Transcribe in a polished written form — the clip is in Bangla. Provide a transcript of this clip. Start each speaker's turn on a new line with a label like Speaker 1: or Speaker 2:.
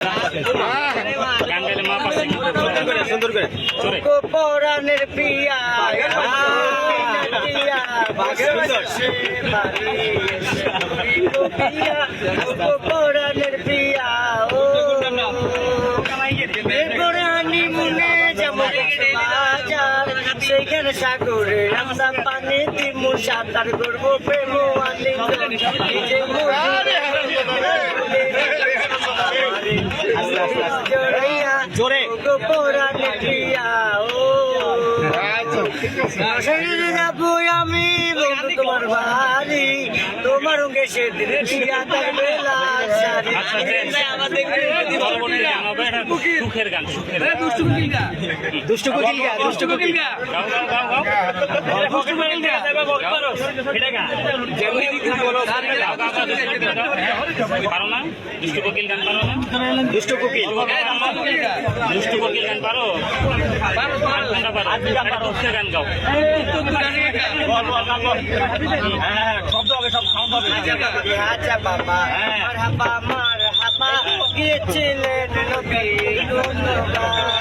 Speaker 1: গান গাইলে মা পাশে সুন্দর করে জোরে
Speaker 2: পরাণের প্রিয়া পরাণের প্রিয়া ও পরাণী মনে যেমন বাজার সেইখানে সাগরে আমরা পানি দিমু সাঁতার করবো প্রেম আলিঙ্গন নিজে
Speaker 1: জোরে
Speaker 2: পরাণের প্রিয়া ও আমি বলবো তোমার বাড়ি তোমার সেদিন
Speaker 1: সুখের গান সুখের
Speaker 2: দুষ্টু কোকিল গা দুষ্টু কোকিল গা
Speaker 1: পারো না দুষ্টু কোকিল গান পারো না
Speaker 2: দুষ্টু কোকিল
Speaker 1: দুষ্টু কোকিল গান পারো দুঃখের গান গাও শব্দ হবে সব সাউন্ড হবে
Speaker 2: আচ্ছা বাবা মারহাবা মারহাবা গিয়েছিলেন নবী ধন্যবাদ